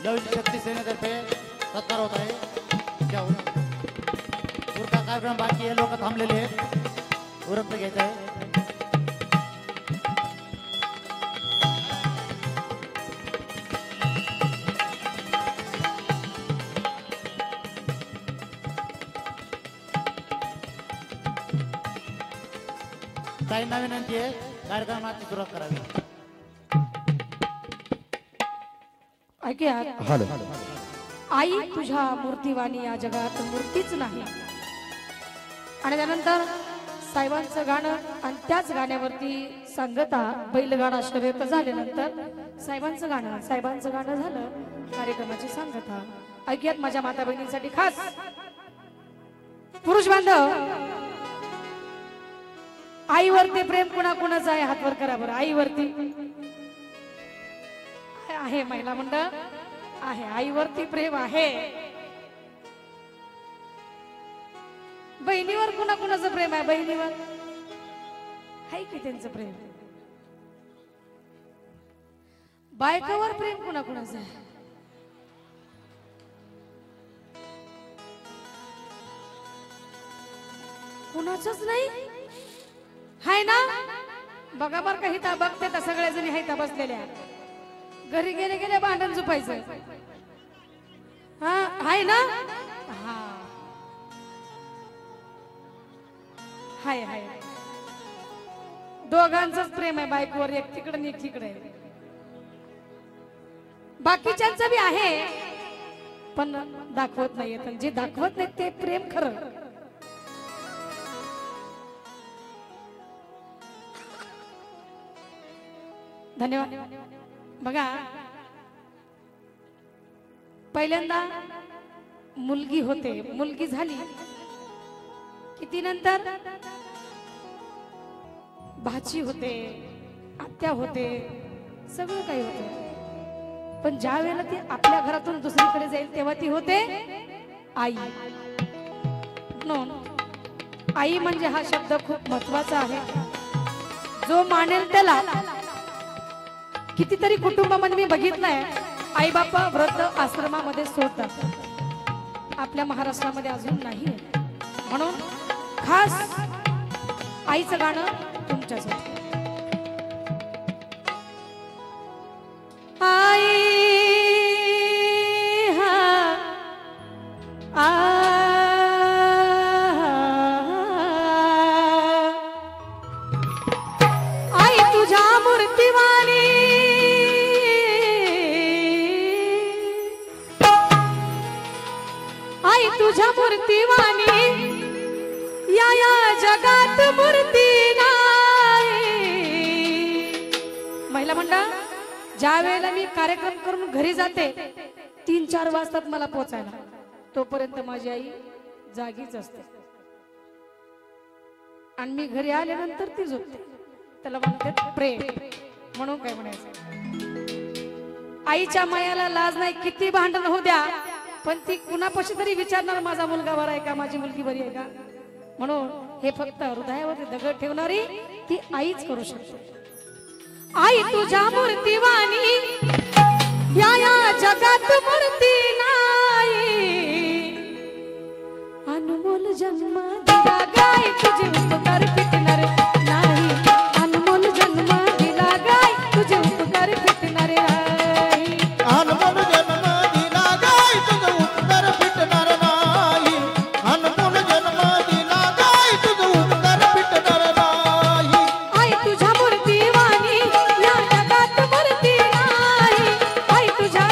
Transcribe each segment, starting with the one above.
लवची शक्ती सेनेतर्फे सत्कार होत आहे त्याहून पुढचा कार्यक्रम बाकी आहे लोक थांबलेले आहेत उरकत घ्यायचं आहे ताईंना विनंती आहे कार्यक्रमाची सुरुवात करावी ऐकूया आई तुझ्या मूर्तिवाणी या जगात मूर्तीच नाही आणि त्यानंतर साहेबांचं गाणं आणि त्याच गाण्यावरती सांगता बैलगाडा शर्यत झाल्यानंतर साहेबांचं गाणं झालं कार्यक्रमाची सांगता ऐकूयात माझ्या माता बहिणींसाठी खास पुरुष बांधव आईवरती प्रेम कुणाकुणाचं आहे हातवर करा बरं आईवरती आहे महिला मंडळ आहे आईवरती प्रेम आहे बहिणीवर कुणाकुणाचं प्रेम आहे बहिणीवर आहे की त्यांचं प्रेम बायकोवर प्रेम कुणाकुणाचं आहे कुणाचंच नाही हाय ना बघा बर का हिता बघते तर सगळ्या जणी हायता बसलेल्या घरी गेले गेले भांडण झुपायचं हा हाय ना हा हाय हाय दोघांचंच प्रेम आहे बायकोवर एक तिकडे आणि एक तिकडे बाकीच्यांचं बी आहे पण दाखवत नाहीये जे दाखवत नाही ते प्रेम खरं धन्यवाद बघा पहिल्यांदा मुलगी होते मुलगी झाली किती नंतर भाची होते आत्या होते सगळं काही होते पण ज्या वेळेला ती आपल्या घरातून दुसरीकडे जाईल तेव्हा ती होते आई म्हणून आई म्हणजे हा शब्द खूप महत्वाचा आहे जो मानेल त्याला कितीतरी कुटुंबामध्ये मी बघितलंय आई बापा वृद्ध आश्रमामध्ये सोडतात आपल्या महाराष्ट्रामध्ये अजून नाही म्हणून खास आईचं गाणं तुमच्यासाठी आई आई तुझ्या मूर्तिवाणी आई तुझ्या मूर्तिवाणी या जगात मूर्ती नाही महिला मंडळ ज्या वेळेला मी कार्यक्रम करून घरी जाते 3-4 वाजतात मला पोहोचायला तोपर्यंत माझी आई जागीच असते आणि मी घरी आल्यानंतर ती झोपते त्याला म्हणतात प्रेम म्हणून काय म्हणायचं आईच्या मायाला लाज नाही किती भांडण होऊ द्या पण ती कुणापाशी तरी विचारणार माझा मुलगा बरा आहे का माझी मुलगी बरी आहे का म्हणून हे फक्त हृदयावरती दगड ठेवणारी ती आईच करू शकते आई तुझ्या मूर्तिवाणी या जगात मूर्ती नाही अनमोल जन्म दिला गाय तुझे उपकार फिटणार नाही अनमोल जन्म दिला गाय तुझे उपकार फिटणार नाही अनमोल जन्म दिला गाय तुझे उपकार फिटणार नाही अनमोल जन्म दिला गाय तुझे उपकार फिटणार नाही आई तुझ्या मूर्तिवाणी या जगात मूर्ती नाही आई तुझ्या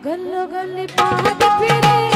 गल्लो गल्ली पाहत फिरे